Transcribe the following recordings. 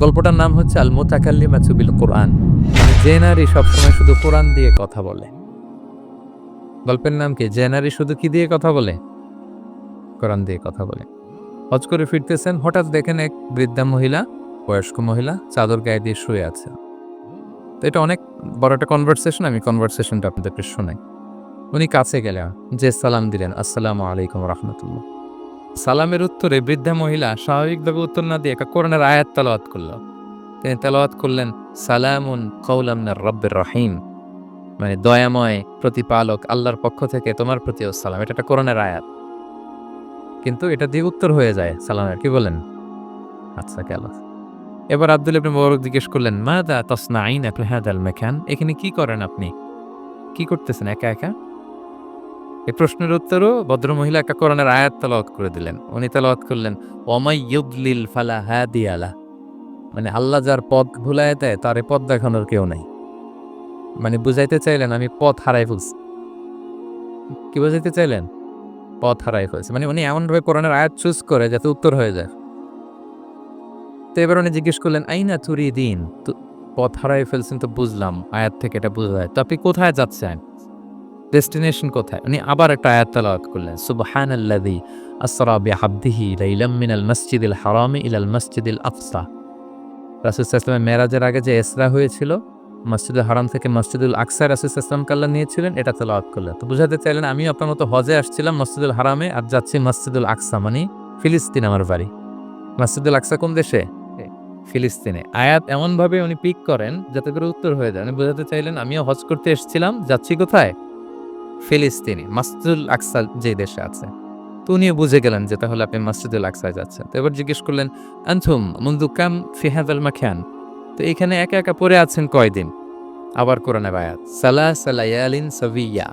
গল্পটার নাম হচ্ছে আল মুতাকাল্লিমাতু বিল কোরআন। যে নারী সবসময় শুধু কোরআন দিয়ে কথা বলে। গল্পের নাম কি? যে নারী শুধু কি দিয়ে কথা বলে? কোরআন দিয়ে কথা বলে। হজ করে ফিরতেছেন, হঠাৎ দেখেন এক বৃদ্ধা মহিলা, বয়স্ক মহিলা চাদর গায়ে দিয়ে শুয়ে আছে। তো এটা অনেক বড় একটা কনভারসেশন, আমি কনভারসেশনটা আপনাদেরকে শোনাই। উনি কাছে গেলেন, যে সালাম দিলেন, আসসালামু আলাইকুম রাহমাতুল্লাহ। সালামের উত্তরে বৃদ্ধা মহিলা স্বাভাবিকভাবে উত্তর না দিয়ে একটা কোরআনের আয়াত তেলাওয়াত করল। তিনি তেলাওয়াত করলেন, সালামুন কওলাম মিনার রাব্বির রহিম, মানে দয়াময় প্রতিপালক আল্লাহর পক্ষ থেকে তোমার প্রতিও সালাম। এটা একটা কোরআনের আয়াত, কিন্তু এটা দিয়ে উত্তর হয়ে যায় সালামের। কি বলেন? আচ্ছা, গেল। এবার আব্দুল ইবনে মুবারক জিজ্ঞেস করলেন, মাযা তাসনাঈনা ফি হাযাল মাকান, এখানে কি করেন আপনি? কি করতেছেন একা একা? এই প্রশ্নের উত্তরও ভদ্রমহিলা একটা কোরআনের আয়াত তেলাওয়াত করে দিলেন। উনি তেলাওয়াত করলেন, ওয়ামাই ইউদলিল ফালা হাদিয়া লাহ, মানে আল্লাহ যার পথ ভুলায় দেয় তার পথ দেখানোর কেউ নাই। মানে বুঝাইতে চাইলেন আমি পথ হারাই ফেলছি। কি বুঝাইতে চাইলেন? পথ হারাই ফেলছি, মানে উনি এমনভাবে কোরআনের আয়াত চুজ করে যাতে উত্তর হয়ে যায়। তো এবার উনি জিজ্ঞেস করলেন, আইনা তুরিদিন, তো পথ হারাই ফেলছেন তো বুঝলাম, আয়াত থেকে এটা বোঝা যায়, তো আপনি কোথায় যাচ্ছেন? ডেস্টিনেশন কোথায়? উনি আবার একটা আয়াত তেলাওয়াত করলেন, সুবহানাল্লাযী আসরা বিআবদিহি লাইলাম মিনাল মাসজিদিল হারামি ইলাল মাসজিদিল আকসা। রাসূল সাল্লাল্লাহু আলাইহি ওয়াসাল্লাম মেরাজের আগে যে ইসরা হয়েছিল, মসজিদুল হারাম থেকে মসজিদুল আকসায় রাসূল সাল্লাল্লাহু আলাইহি ওয়াসাল্লামকে আল্লাহ নিয়েছিলেন, এটা তেলাওয়াত করলেন। তো বুঝাতে চাইলেন আমিও আপনার মতো হজে আসছিলাম মসজিদুল হারামে, আর যাচ্ছি মসজিদুল আকসা, মানে ফিলিস্তিন আমার বাড়ি। মসজিদুল আকসা কোন দেশে? ফিলিস্তিনে। আয়াত এমনভাবে উনি পিক করেন যাতে করে উত্তর হয়ে যায়। উনি বোঝাতে চাইলেন আমিও হজ করতে এসেছিলাম, যাচ্ছি কোথায়? ফিলিস্তিনে, মসজিদুল আকসা যে দেশে আছে। তো উনিও বুঝে গেলেন যে তাহলে আপনি মসজিদুল আকসায় যাচ্ছেন। তো এবার জিজ্ঞেস করলেন, আনতুম মুনযু কাম ফি হাযাল মাকান, তো এখানে একা একা পড়ে আছেন কয়দিন? আবার কোরআনের আয়াত, সালাসা লায়ালিন সাবিয়্যা,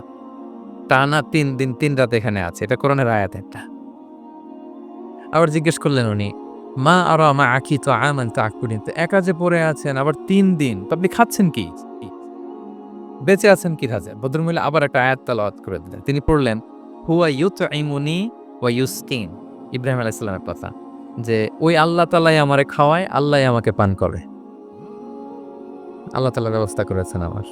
টানা ৩ দিন ৩ রাত এখানে আছে। এটা কোরআনের আয়াত একটা। আবার জিজ্ঞেস করলেন উনি, মা আরা মাআকি তাআমান তাকুলিন, তো একা যে পড়ে আছেন আবার ৩ দিন, তো আপনি খাচ্ছেন কি? বেঁচে আছেন কি খাচ্ছে? ভদ্রমহিলা আবার একটা আয়াত তেলাওয়াত করে দিলেন। তিনি পড়লেন, হুয়া ইউতঈমুনি ওয়া ইউসকিন, ইব্রাহিম আলাইহিস সালামের কথা, যে ওই আল্লাহ তাআলাই আমারে খাওয়ায়, আল্লাহই আমাকে পান করে। আল্লাহ তাআলা ব্যবস্থা করেছেন আমার।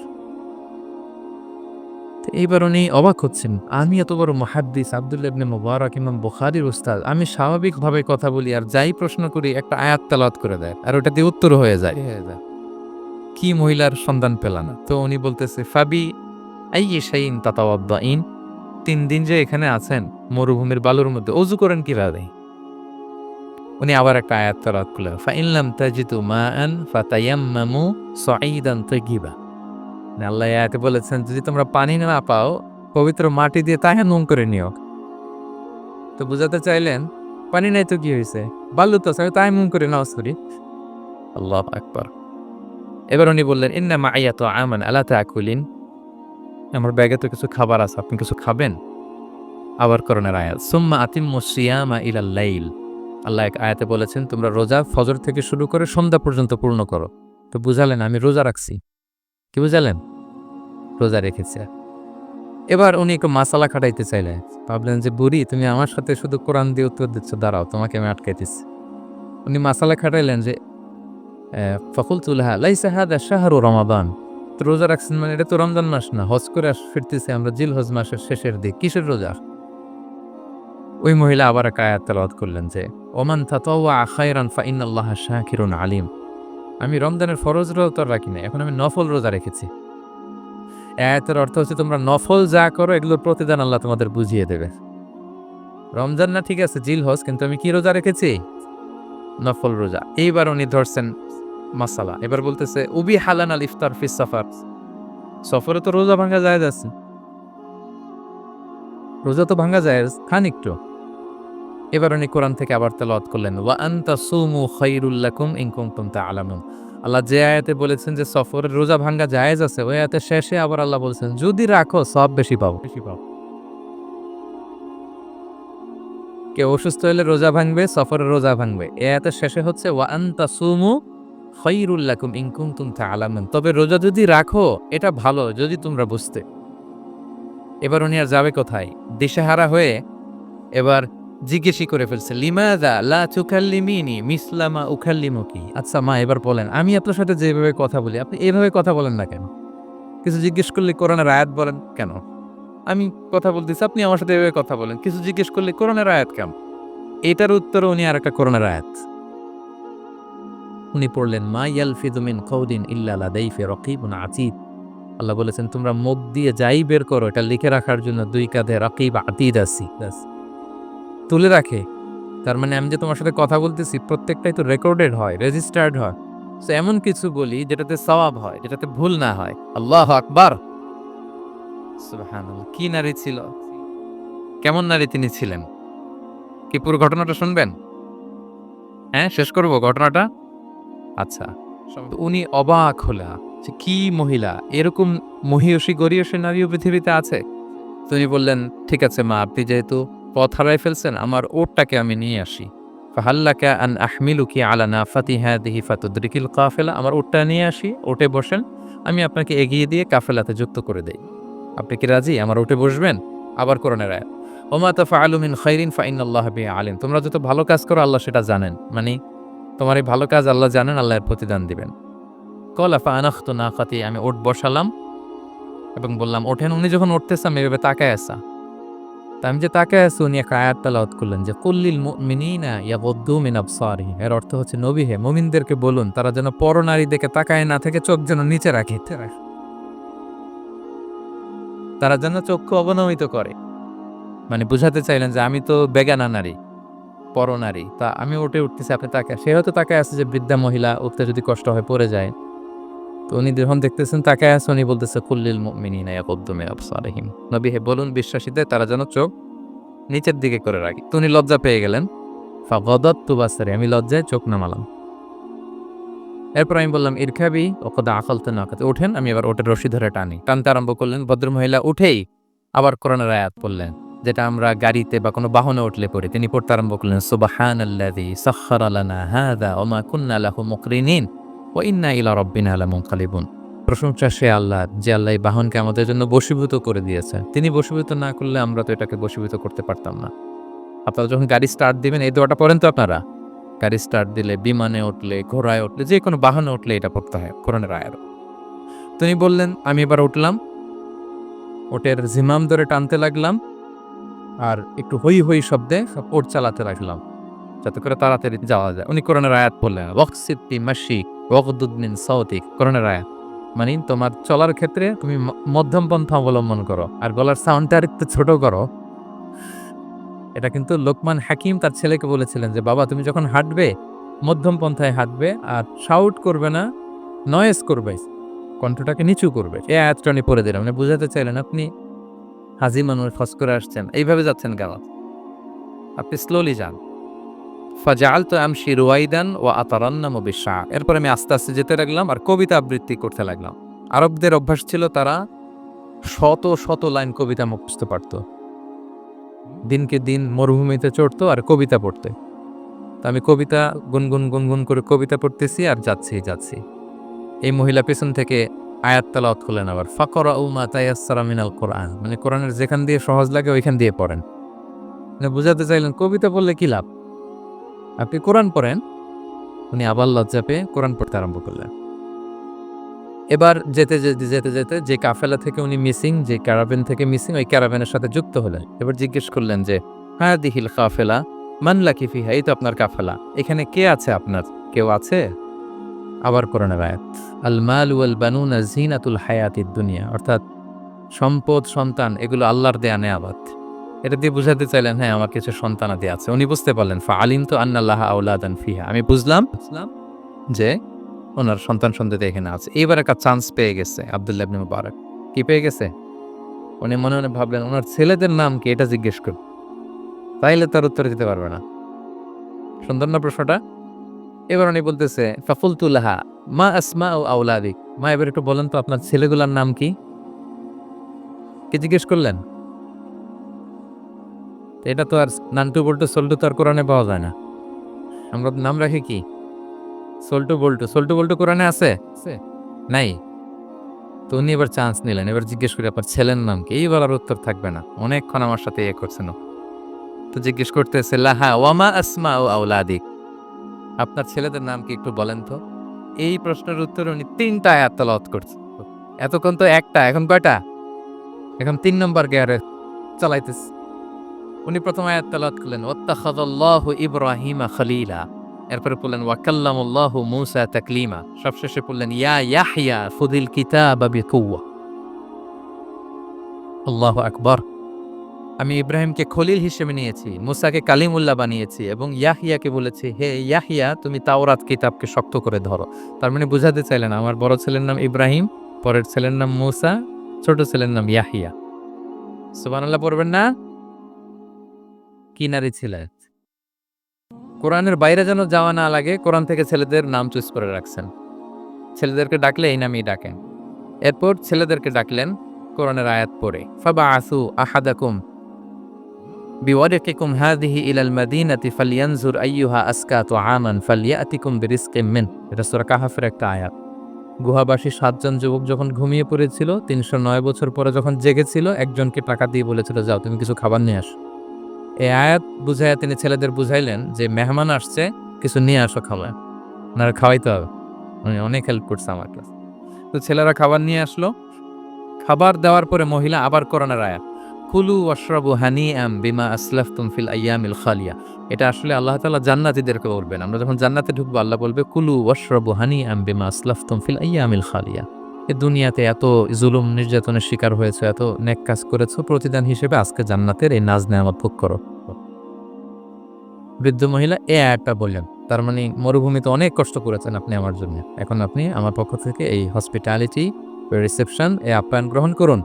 তো এইবার উনি অবাক হচ্ছেন, আমি এত বড় মুহাদ্দিস আব্দুল্লাহ ইবনে মুবারক ইমাম বুখারীর উস্তাদ, আমি স্বাভাবিকভাবে কথা বলি আর যাই প্রশ্ন করি একটা আয়াত তেলাওয়াত করে দেয় আর ওটা দিয়ে উত্তর হয়ে যায়। কি মহিলার সন্ধান পেলাম না। তো উনি বলতেছে, ফাবি আইয়ি শাইইন তাতাওয়াদ্দাইন, ৩ দিন যে এখানে আছেন মরুভূমির বালুর মধ্যে ওযু করেন কিভাবে? উনি আবার একটা আয়াত তেলাওয়াত করলেন, ফাইন লাম তাজিদু মাআন ফাতায়াম্মামু সাঈদান তাইয়্যিবা, মানে আল্লাহ এই আয়াতে বলেছেন যদি তোমরা পানি না পাও পবিত্র মাটি দিয়ে তায়াম্মুম করে নিও। তো বুঝাতে চাইলেন পানি নাই তো কি হয়েছে, বালু তো আছে, তায়াম্মুম করে নামাজ পড়ি। আল্লাহু আকবার। এবার উনি বললেন, ইন্না মাইয়া তাআমান আলা তাকুলিন, আমার ব্যাগে তো কিছু খাবার আছে, আপনি কিছু খাবেন? আবার কোরআনের আয়াত, সুম্মা আতিম্মুস সিয়ামা ইলাল লাইল, আল্লাহ এক আয়াতে বলেছেন তোমরা রোজা ফজর থেকে শুরু করে সন্ধ্যা পর্যন্ত পূর্ণ করো। তো বুঝালেন আমি রোজা রাখছি। কি বুঝালেন? রোজা রেখেছে। এবার উনি একটু মাসালা খাটাইতে চাইলেন, ভাবলেন যে বুড়ি তুমি আমার সাথে শুধু কোরআন দিয়ে উত্তর দিচ্ছ, দাঁড়াও তোমাকে আমি আটকাইতেছি। উনি মাসালা খাটাইলেন যে ফাকুলতু লাহা লাইসা হাদা শাহরু রমাদান, তো রোজা রাখছেন মানে এটা তো রমজান মাস না, হজ করে ফিরতেছি আমরা জিলহজ মাসের শেষের দিক, কিসের রোজা? ওই মহিলা আবার একটা আয়াত তেলাওয়াত করলেন যে ওমান তাতাওয়া খায়রান ফাইনাল্লাহা শাকিরুন আলিম, আমি রমজানের ফরজ রোজা রাখি না, এখন আমি নফল রোজা রেখেছি। আয়াতের অর্থ হচ্ছে তোমরা নফল যা করো এগুলোর প্রতিদান আল্লাহ তোমাদের বুঝিয়ে দেবে। রমজান না ঠিক আছে জিলহজ, কিন্তু আমি কি রোজা রেখেছি? নফল রোজা। এইবার উনি ধরছেন মাসালা, এবার বলতেছে উবি হালান আল ইফতার ফিস সাফার, সফরে তো রোজা ভাঙা যায় যাচ্ছে, রোজা তো ভাঙা যায়, খান একটু। এবার উনি কোরআন থেকে আবার তেলাওয়াত করলেন, ওয়া আনতা সুমু খায়রুল লাকুম ইন কুনতুম তা'লামুন, আল্লাহ যে আয়াতে বলেছেন যে সফরের রোজা ভাঙা জায়েজ আছে, ওই আয়াতের শেষে আবার আল্লাহ বলছেন যদি রাখো সওয়াব বেশি পাবো। কেউ অসুস্থ হলে রোজা ভাঙবে, সফরের রোজা ভাঙবে। এই আয়াতের শেষে হচ্ছে ওয়া আনতা সুমু খায়রুল লাকুম ইন কুনতুম তা'লামুন, তবে রোজা যদি রাখো এটা ভালো যদি তোমরা বুঝতে। এবার উনি আর যাবে কোথায়? দিশেহারা হয়ে এবার জিজ্ঞেসই করে ফেলছে, লিমাযা লা তুকাল্লিমিনি মিসলা মা উকাল্লিমুকি। আচ্ছা মা, এবার বলেন, আমি আপনার সাথে যেভাবে কথা বলি আপনি এভাবে কথা বলেন না কেন? কিছু জিজ্ঞেস করলে কোরআনের আয়াত বলেন কেন? আমি কথা বলতেছি, আপনি আমার সাথে এভাবে কথা বলেন। কিছু জিজ্ঞেস করলে কোরআনের আয়াত কেন? এটার উত্তরে উনি আরেকটা কোরআনের আয়াত উনি পড়লেন, মা ইয়ালফিযু মিন কাউলিন ইল্লা লাদাইহি রাকীবুন আতীদ। আল্লাহ বলেছেন, তোমরা মুখ দিয়ে যাই বের করো এটা লিখে রাখার জন্য দুই কাঁধে রাকিব আতীদ আছি। ব্যাস, তুলে রাখে। তার মানে আমি যে তোমার সাথে কথা বলতেছি প্রত্যেকটাই তো রেকর্ডেড হয়, রেজিস্টার্ড হয়। সো এমন কিছু বলি যেটাতে সওয়াব হয়, যেটাতে ভুল না হয়। আল্লাহু আকবার, সুবহানাল্লাহ। কি নারী ছিল, কেমন নারী তিনি ছিলেন? কি পুরো ঘটনাটা শুনবেন? হ্যাঁ, শেষ করব ঘটনাটা। আচ্ছা, তো উনি অবাক হলেন যে কি মহিলা, এরকম মহিয়সী গরীয়সী নারীও পৃথিবীতে আছে। তো উনি বললেন, ঠিক আছে মা, আপনি যেহেতু পথ হারাই ফেলছেন, আমার ওটটাকে আমি নিয়ে আসি। ফাহাল্লাকা আন আহমিলুকি আলা নাফাতি হাদিহি ফাতুদরিকিল কাফেলা। আমার ওটটা নিয়ে আসি, ওটে বসেন, আমি আপনাকে এগিয়ে দিয়ে কাফেলাতে যুক্ত করে দেই। আপনি কি রাজি আমার ওটে বসবেন? আবার কোরআনের আয়াত, ওমা তাফআলু মিন খাইরিন ফাইনাল্লাহা বিহি আলিম। তোমরা যত ভালো কাজ করো আল্লাহ সেটা জানেন। মানে তোমার এই ভালো কাজ আল্লাহ জানেন, আল্লাহ এর প্রতিদান দিবেন। কলা ফাআনাখতু নাকাতি, আমি ওট বসালাম এবং বললাম ওঠেন। উনি যখন উঠতেছে আমি এভাবে তাকায় আসা। তা আমি যে তাকায় আছি, উনি একটা আয়াত তেলাওয়াত করলেন যে কুল্লিল মুমিনিনা ইয়াগুদ্দু মিন আবসারিহিম। এর অর্থ হচ্ছে, নবী হে, মুমিনদেরকে বলুন তারা যেন পরনারী দেখে তাকায় না থেকে চোখ যেন নিচে রাখে, তারা যেন চক্ষু অবনমিত করে। মানে বুঝাতে চাইলেন যে আমি তো বেগানা নারী, পরনারী, তা আমি উঠতেছি, আপনি তাকায়। সে হয়তো তাকায় আছে যে বৃদ্ধা মহিলা, উঠতে যদি কষ্ট হয় পড়ে যায়। তো উনি যখন দেখতেছেন তাকায় আছে, উনি বলতেছে কুল্লিল মুমিনিনা ইয়াগুদ্দু মিন আবসারিহিম। নবী হে, বলুন বিশ্বাসীদের তারা যেন চোখ নিচের দিকে করে রাখি। তো উনি লজ্জা পেয়ে গেলেন। ফাগাদাততু বাসারি, আমি লজ্জায় চোখ নামালাম। এরপর আমি বললাম, ইরকাবি ওয়াকাদ আকালতু নাকাত, ওঠেন। আমি এবার ওটের রশি ধরে টানতে আরম্ভ করলেন। ভদ্রমহিলা উঠেই আবার কোরআনের আয়াত পড়লেন, যেটা আমরা গাড়িতে বা কোনো বাহনে উঠলে পড়ি। তিনি পড়তে আরম্ভ করলেন, সুবহানাল্লাযী সাখখারা লানা হাযা ওয়া মা কুন্না লাহু মুকরিনিন ওয়া ইন্না ইলা রাব্বিনা লামুনকালিবুন। প্রশংসা সে আল্লাহর, যে আল্লাহ এই বাহনকে আমাদের জন্য বশীভূত করে দিয়েছেন। তিনি বশীভূত না করলে আমরা তো এটাকে বশীভূত করতে পারতাম না। আপনারা যখন গাড়ি স্টার্ট দিবেন এই দোয়াটা পড়েন তো আপনারা? গাড়ি স্টার্ট দিলে, বিমানে উঠলে, ঘোড়ায় উঠলে, যে কোনো বাহনে উঠলে এটা পড়তে হয়, কোরআনের আয়াত। তিনি বললেন, আমি এবার উঠলাম, ওটের জিমাম ধরে টানতে লাগলাম আর একটু হই হই শব্দে ওট চালাতে লাগলাম, যাতে করে তাড়াতাড়ি যাওয়া যায়। উনি কোরআনের আয়াত বললেন, ওয়াকসিদ ফি মাশি ওয়াগদুদ মিন সাওতিক। কোরআনের আয়াত মানে তোমার চলার ক্ষেত্রে তুমি মধ্যম পন্থা অবলম্বন করো আর গলার সাউন্ডটা একটু ছোট করো। এটা কিন্তু লোকমান হাকিম তার ছেলেকে বলেছিলেন যে, বাবা তুমি যখন হাঁটবে মধ্যম পন্থায় হাঁটবে আর শাউট করবে না, নয়েজ করবে, কণ্ঠটাকে নিচু করবে। এই আয়াতটা উনি পড়ে দিলাম। মানে বুঝাতে চাইলেন আপনি হাজি মানুষ, খস করে আসছেন, এইভাবে যাচ্ছেন কেন? আপনি স্লোলি যান। ফাজাআলতু আমশি রুয়াইদান ওয়া আতারান্নামু বিশআর। এরপর আমি আস্তে আস্তে যেতে লাগলাম আর কবিতা আবৃত্তি করতে লাগলাম। আরবদের অভ্যাস ছিল, তারা শত শত লাইন কবিতা মুখস্থ পারত। দিনকে দিন মরুভূমিতে চড়তো আর কবিতা পড়তে। তো আমি কবিতা গুনগুন গুনগুন করে কবিতা পড়তেছি আর যাচ্ছি। এই মহিলা পেছন থেকে আয়াত তেলাওয়াত করলেন আবার, ফাকরাউ মা তায়াসসারা মিনাল কোরআন। মানে কোরআনের যেখান দিয়ে সহজ লাগে ওইখান দিয়ে পড়েন। মানে বুঝাতে চাইলেন কবিতা পড়লে কি লাভ, আপনি কোরআন পড়েন। উনি আবার লজ্জা পেয়ে কোরআন পড়তে আরম্ভ করলেন। এবার যেতে যে কাফেলা থেকে উনি মিসিং, যে ক্যারাভেন থেকে মিসিং, ওই ক্যারাভেনের সাথে যুক্ত হলেন। এবার জিজ্ঞেস করলেন যে, হাদিহিল কাফেলা মান লাকি ফিহা, এই তো আপনার কাফেলা, এখানে কে আছে আপনার, কেউ আছে? আবার কোরআনের আয়াত, আল মাল ওয়াল বানুনা জিনাতুল হায়াতিদ দুনিয়া, অর্থাৎ সম্পদ, সন্তান, এগুলো আল্লাহর দেয়া নেয়ামত। এটা দিয়ে বুঝাতে চাইলেন, হ্যাঁ আমার কিছু সন্তানাদি আছে। উনি বুঝতে পারলেন, ফা আলিমতু আন্নাল্লাহা আওলাদান ফিহা, আমি বুঝলাম যে ওনার সন্তান সন্ততি এখানে আছে। এইবার একটা চান্স পেয়ে গেছে আব্দুল্লাহ ইবনে মুবারক। কি পেয়ে গেছে? উনি মনে মনে ভাবলেন, ওনার ছেলেদের নাম কি এটা জিজ্ঞেস করব, তাইলে তার উত্তর দিতে পারবে না। সুন্দর না প্রশ্নটা? এবার উনি বলতেছে, ফাকুলতু লাহা মা আসমাউ আওলাদিক, মা এবার একটু বলেন তো আপনার ছেলেগুলোর নাম কি? কি জিজ্ঞেস করলেন? এটা তো আর নান্টু বল্টু সল্টু তো আর কোরআনে পাওয়া যায় না। আমরা নাম রাখি কি? সল্টু বল্টু কোরআনে আছে? নাই। তো উনি এবার চান্স নিলেন, এবার জিজ্ঞেস করি আপনার ছেলের নাম কি? এইবার আর উত্তর থাকবে না। অনেকক্ষণ আমার সাথে করছেন। তো জিজ্ঞেস করতেছে লাহা ওয়ামা আসমা ও আওলাদিক, আপনার ছেলেদের নাম কি একটু বলেন তো। এই প্রশ্নের উত্তরে উনি ৩টা আয়াত তেলাওয়াত করছে। এতক্ষণ তো একটা, এখন কয়টা? এখন ৩ নম্বর গিয়ারে চালাইতেছে। উনি প্রথম আয়াত তেলাওয়াত করলেন ওয়াত্তাখাযাল্লাহু ইব্রাহিমা খলিলা, এরপরে বললেন ওয়া কাল্লামাল্লাহু মূসা তাকলিমা, সবশেষে বললেন ইয়া ইয়াহইয়া খুযিল কিতাবা বিকুওয়া। আল্লাহু আকবার। আমি ইব্রাহিমকে খলিল হিসেবে নিয়েছি, মূসাকে কালিমুল্লাহ বানিয়েছি এবং ইয়াহইয়াকে বলেছি হে ইয়াহইয়া তুমি তাওরাত কিতাবকে শক্ত করে ধরো। তার মানে বুঝাতে চাইলেন আমার বড় ছেলের নাম ইব্রাহিম, পরের ছেলের নাম মূসা, ছোট ছেলের নাম ইয়াহইয়া। সুবহানাল্লাহ পড়বেন না? কি নারী ছিলেন। কোরআনের বাইরে যেন যাওয়া না লাগে, কোরআন থেকে ছেলেদের নাম চুজ করে রাখছেন। ছেলেদেরকে ডাকলে এই নামই ডাকেন। এরপর ছেলেদেরকে ডাকলেন কোরআনের আয়াত পড়ে ফাবাআসু আহাদাকুম বিওয়ারিকিকুম হাযিহি ইলাল মাদিনাতি ফালইয়ানজুর আইয়ুহা আজকা তুআমান ফালইয়াতিকুম বিরিজকিম মিন। এটা সূরা কাহফের একটা আয়াত। গুহাবাসী ৭ জন যুবক যখন ঘুমিয়ে পড়েছিল, ৩০৯ বছর পরে যখন জেগেছিল, একজনকে টাকা দিয়ে বলেছিল যাও তুমি কিছু খাবার নিয়ে আসো। এই আয়াত বুঝাইয়া তিনি ছেলেদের বুঝাইলেন যে মেহমান আসছে, কিছু নিয়ে আসো খাবার, ওনারা খাওয়াইতে হবে। উনি অনেক হেল্প করছে আমাকে। তো ছেলেরা খাবার নিয়ে আসলো। খাবার দেওয়ার পরে মহিলা আবার কোরআনের আয়াত কুলু ওয়াশরাবু হানিআম বিমা আসলাফতুম ফিল আইয়ামিল খালিয়া। এটা আসলে আল্লাহ তাআলা জান্নাতীদেরকে বলবেন। আমরা যখন জান্নাতে ঢুকবো আল্লাহ বলবে কুলু ওয়াশরাবু হানিআম বিমা আসলাফতুম ফিল আইয়ামিল খালিয়া। এই দুনিয়াতে এত জুলুম নির্যাতনের শিকার হয়েছে, এত নেক কাজ করেছো, প্রতিদান হিসেবে আজকে জান্নাতের এই নাজ নেয়ামত ভোগ করো। বৃদ্ধ মহিলা এই আয়াতটা বললেন, তার মানে মরুভূমিতে অনেক কষ্ট করেছেন আপনি আমার জন্য, এখন আপনি আমার পক্ষ থেকে এই হসপিটালিটি রিসেপশন এ আপ্যায়ন গ্রহণ করুন।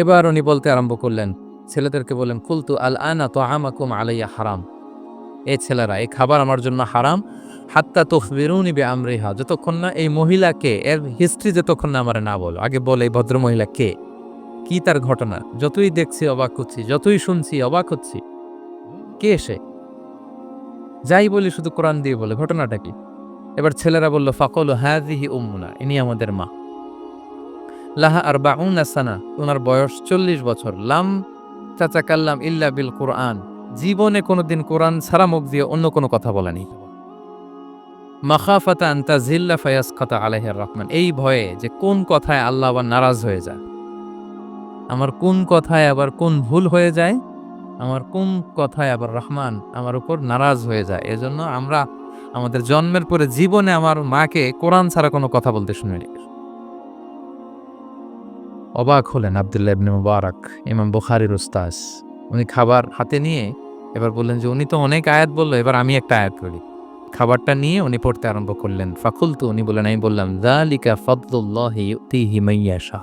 এবার উনি বলতে আরম্ভ করলেন, ছেলেদেরকে বললেন কুলতু আল আনা তুআমাকুম আলাইয়া হারাম। এই ছেলেরা এই খাবার আমার জন্য হারাম, হাত্তা তুখবিরুনি বিআমরিহা, যতক্ষণ না এই মহিলাকে এর হিস্ট্রি যতক্ষণ না আমারে না বলো। আগে বলে এই ভদ্র মহিলা কে, কি তার ঘটনা, যতই দেখছি অবাক হচ্ছি, যতই শুনছি অবাক হচ্ছি, কে সে। যাই বলি শুধু কোরআন দিয়ে বলে, ঘটনাটা কি। এবার ছেলেরা বলল ফাকলু হাযিহি উম্মুনা, ইনি আমাদের মা। লাহা আরবাউনা সানা, ওনার বয়স ৪০ বছর। লাম তাতাকাল্লাম ইল্লা বিল কুরআন, জীবনে কোনোদিন কোরআন ছাড়া মুখ দিয়ে অন্য কোনো কথা বলেনি। মাখাফাতা আন তাযিল্লা ফায়াসকাতা আলাইহির রহমান, এই ভয়ে যে কোন কথায় আল্লাহ আবার নারাজ হয়ে যায়, আমার কোন কথায় আবার কোন ভুল হয়ে যায়, আমার কোন কথায় আবার রহমান আমার উপর নারাজ হয়ে যায়। এজন্য আমরা আমাদের জন্মের পরে জীবনে আমার মাকে কোরআন ছাড়া কোনো কথা বলতে শুনিনি। অবাক হলেন আব্দুল্লাহ ইবনে মুবারক, ইমাম বুখারীর উস্তাদ। উনি খাবার হাতে নিয়ে এবার বললেন যে উনি তো অনেক আয়াত বললো, এবার আমি একটা আয়াত বলি। খাবারটা নিয়ে উনি পড়তে আরম্ভ করলেন। ফাকুলতু, উনি বললেন, আমি বললাম যালিকা ফাদলুল্লাহি ইউতিহি মান ইয়াশা,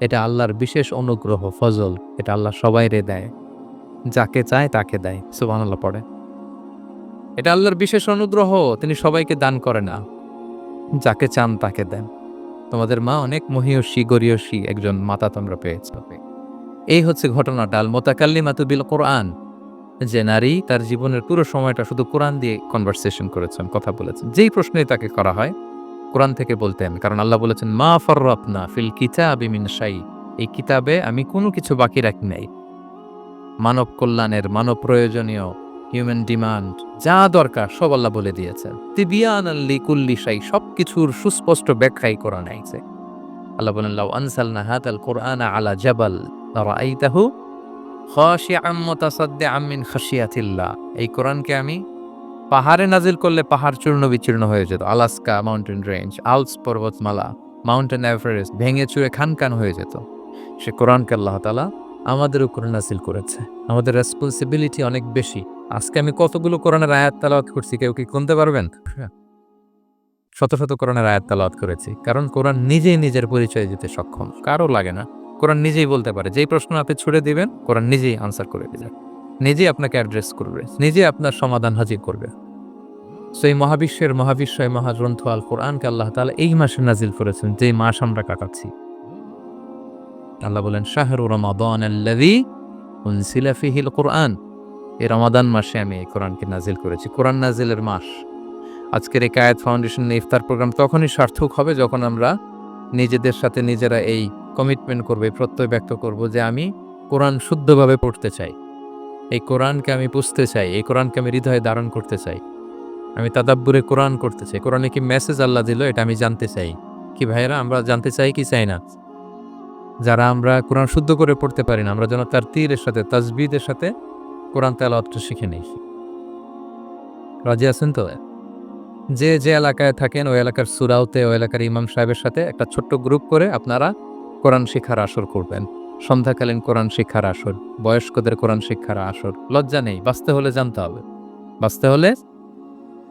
এটা আল্লাহর বিশেষ অনুগ্রহ, ফজল, এটা আল্লাহ সবাইরে দেয়, যাকে চায় তাকে দেয়। সুবহানাল্লাহ পড়ে। এটা আল্লাহর বিশেষ অনুগ্রহ, তিনি সবাইকে দান করে না, যাকে চান তাকে দেন। তোমাদের মা অনেক মহিয়সী গরিয়সী একজন মাতা তোমরা পেয়েছ। এই হচ্ছে ঘটনাটা। আল মুতাকাল্লিমাতু বিল কোরআন, যে নারী তার জীবনের পুরো সময়টা শুধু কোরআন দিয়ে কনভারসেশন করেছেন, কথা বলেছেন। যেই প্রশ্নই তাকে করা হয় কোরআন থেকে বলতেন, কারণ আল্লাহ বলেছেন মা ফাররাতনা ফিল কিতাবি মিন শাই, এই কিতাবে আমি কোনো কিছু বাকি রাখি নাই। মানব কল্যাণের, মানব প্রয়োজনীয়, হিউম্যান ডিমান্ড যা দরকার সব আল্লাহ বলে দিয়েছেন। তিবিয়ানাল লিকুল্লি শাই, সবকিছুর সুস্পষ্ট ব্যাখ্যাই কোরআন আইছে। আল্লাহ বলেন লাউ আনসালনা হাদাল কুরআনা আলা জাবাল লারাআইতাহু খাশিআম মুতাসাদ্দিআম মিন খাশিয়াতিল্লাহ, এই কোরআনকে আমি পাহাড়ে নাজিল করলে পাহাড় চূর্ণ বিচূর্ণ হয়ে যেত। আলাস্কা মাউন্টেন রেঞ্জ, আলপস পর্বতমালা, মাউন্টেন এভারেস্ট ভেঙে চুরে খান খান হয়ে যেত। সে কোরআনকে আল্লাহ তাআলা আমাদের উপরে নাজিল করেছে। আমাদের রেসপন্সিবিলিটি অনেক বেশি। আজকে আমি কতগুলো কোরআনের আয়াত তেলাওয়াত করছি, কেউ কি গুনতে পারবেন? শত শত কোরআনের আয়াত তেলাওয়াত করেছি, কারণ কোরআন নিজেই নিজের পরিচয় দিতে সক্ষম, কারো লাগে না। কোরআন নিজেই বলতে পারে, যেই প্রশ্ন আপনি ছুড়ে দিবেন কোরআন নিজেই আনসার করে দিবে, নিজেই আপনাকে অ্যাড্রেস করবে, নিজেই আপনার সমাধান হাজির করবে। সেই মহাবিশ্বের মহাবিশ্বয় মহাগ্রন্থ আল কোরআনকে আল্লাহ তাআলা এই মাসে নাজিল করেছেন, যেই মাস আমরা কাটাচ্ছি। আল্লাহ বলেন শাহরু রমাদান আল্লাযী উনজিলা ফীহিল কুরআন, এই রমাদান মাসে আমি এই কোরআনকে নাজিল করেছি। কোরআন নাজিলের মাস। আজকের এই কায়েত ফাউন্ডেশন ইফতার প্রোগ্রাম তখনই সার্থক হবে যখন আমরা নিজেদের সাথে নিজেরা এই কমিটমেন্ট করব, এই প্রত্যয় ব্যক্ত করব যে আমি কোরআন শুদ্ধভাবে পড়তে চাই, এই কোরআনকে আমি বুঝতে চাই, এই কোরআনকে আমি হৃদয়ে ধারণ করতে চাই, আমি তাদাব্বুরে কোরআন করতে চাই, কোরআনে কি মেসেজ আল্লাহ দিল এটা আমি জানতে চাই। কি ভাইয়েরা, আমরা জানতে চাই কি চাই না? যারা আমরা কোরআন শুদ্ধ করে পড়তে পারি না, আমরা যেন তার তীরের সাথে তাজবিদের সাথে কোরআন তেলাওয়াতটা শিখে নিই। রাজি আছেন তো? যে যে এলাকায় থাকেন ওই এলাকার সুরাউতে, ওই এলাকার ইমাম সাহেবের সাথে একটা ছোট্ট গ্রুপ করে আপনারা কোরআন শিক্ষার আসর করবেন। সন্ধ্যাকালীন কোরআন শিক্ষার আসর, বয়স্কদের কোরআন শিক্ষার আসর। লজ্জা নেই, বাঁচতে হলে জানতে হবে, বাঁচতে হলে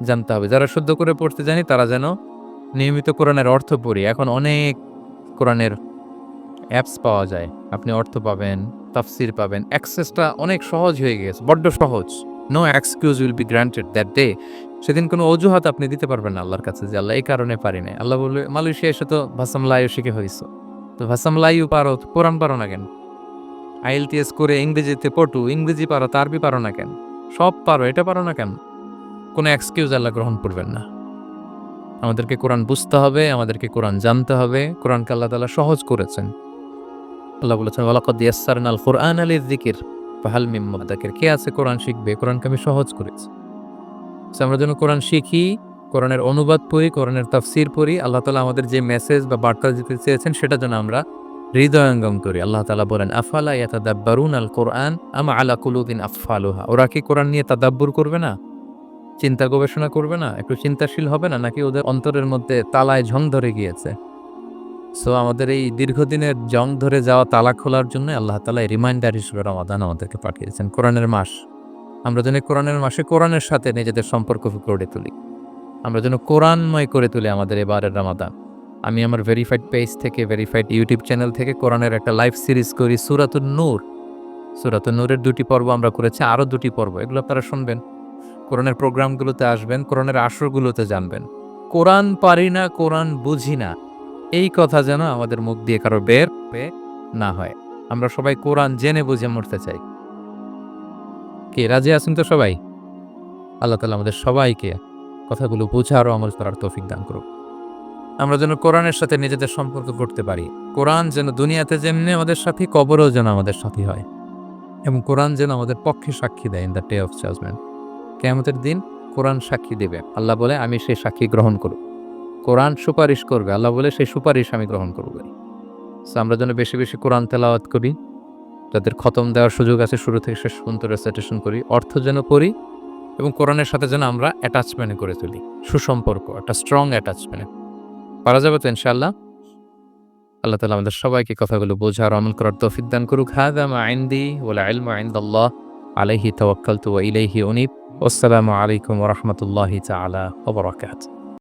জানতে হবে। যারা শুদ্ধ করে পড়তে জানি তারা যেন নিয়মিত কোরআনের অর্থ পড়ি। এখন অনেক কোরআনের অ্যাপস পাওয়া যায়, আপনি অর্থ পাবেন, তাফসির পাবেন, অ্যাক্সেসটা অনেক সহজ হয়ে গেছে, বড্ড সহজ। No excuse will be granted that day. সেদিন কোনো অজুহাত আপনি দিতে পারবেন না আল্লাহর কাছে যে আল্লাহ এই কারণে পারি না। আল্লাহ বলবে মালয়েশিয়া এসে তো ভাসাম লাইও শিখে হয়েছ, তো ভাসাম লাইও পারো, কোরআন পারো না কেন? IELTS করে ইংরেজিতে পটু, ইংরেজি পারো তো আরবি পারো না কেন? সব পারো, এটা পারো না কেন? কোনো এক্সকিউজ আল্লাহ গ্রহণ করবেন না। আমাদেরকে কোরআন বুঝতে হবে, আমাদেরকে কোরআন জানতে হবে। কোরআনকে আল্লাহ তাআলা সহজ করেছেন। আল্লাহ বলেছেন ওয়ালাকাদ ইয়াসসারনাল কুরআনা লিযিকির ফাহাল মিন মুদ্দাকির। কে আছে কোরআন শিখবে? কোরআনকে আমি সহজ করেছি। সো আমরা যেন কোরআন শিখি, কোরআনের অনুবাদ পড়ি, কোরআনের তাফসীর পড়ি। আল্লাহ তাআলা আমাদের যে মেসেজ বা বার্তা দিতে চেয়েছেন সেটা যেন আমরা হৃদয়ঙ্গম করি। আল্লাহ তাআলা বলেন আফালা ইয়াতাদাব্বারুনাল কুরআন আম আলা কুলুবিন আকফালুহা। ওরা কি কোরআন নিয়ে তাদাব্বুর করবে না? চিন্তা গবেষণা করবে না? একটু চিন্তাশীল হবে না? নাকি ওদের অন্তরের মধ্যে তালায় ঝং ধরে গিয়েছে? সো আমাদের এই দীর্ঘদিনের জং ধরে যাওয়া তালা খোলার জন্য আল্লাহ তাআলা রিমাইন্ডার হিসেবে রমাদান আমাদেরকে পাঠিয়েছেন, কোরআনের মাস। আমরা যেন কোরআনের মাসে কোরআনের সাথে নিজেদের সম্পর্ক গড়ে তুলি, আমরা যেন কোরআনময় করে তুলি আমাদের এবারের রমাদান। আমি আমার ভেরিফাইড পেজ থেকে, ভেরিফাইড ইউটিউব চ্যানেল থেকে কোরআনের একটা লাইভ সিরিজ করি, সূরাতুন নূর। সূরাতুন নূরের 2টি পর্ব আমরা করেছি, আরও 2টি পর্ব, এগুলো আপনারা শুনবেন। কোরআনের প্রোগ্রামগুলোতে আসবেন, কোরআনের আসরগুলোতে জানবেন। কোরআন পারি না, কোরআন বুঝি না, এই কথা যেন আমাদের মুখ দিয়ে কারো বের না হয়। আমরা সবাই কোরআন জেনে বুঝে মরতে চাই। কি রাজি আছেন তো সবাই? আল্লাহ তাআলা আমাদের সবাইকে কথাগুলো বোঝার ও আমল করার তৌফিক দান করুক। আমরা যেন কোরআনের সাথে নিজেদের সম্পর্ক করতে পারি। কোরআন যেন দুনিয়াতে যেমনি আমাদের সাথী, কবরেও যেন আমাদের সাথী হয়, এবং কোরআন যেন আমাদের পক্ষে সাক্ষী দেয় in the day of judgement. কিয়ামতের দিন কোরআন সাক্ষী দেবে, আল্লাহ বলে আমি সেই সাক্ষী গ্রহণ করব। কোরআন সুপারিশ করবে, আল্লাহ বলে সেই সুপারিশ আমি গ্রহণ করব। সো আমরা যেন বেশি বেশি কোরআন তেলাওয়াত করি, যাদের খতম দেওয়ার সুযোগ আছে শুরু থেকে শেষ পর্যন্ত রেসাইটেশন করি, অর্থ যেন পড়ি, এবং কোরআনের সাথে যেন আমরা অ্যাটাচমেন্ট করে তুলি, সুসম্পর্ক, একটা স্ট্রং অ্যাটাচমেন্ট। পারা যাবে তো ইনশাআল্লাহ? আল্লাহ তাআলা আমাদের সবাইকে কথাগুলো বোঝার আমল করার তৌফিক দান করুক। হাযা মা ইনদি ওয়াল ইলমু ইনদাল্লাহ আলাইহি তাওয়াক্কালতু ওয়া ইলাইহি উনীব। আসসালামু আলাইকুম ওয়া রাহমাতুল্লাহি তাআলা ওয়া বারাকাতুহু।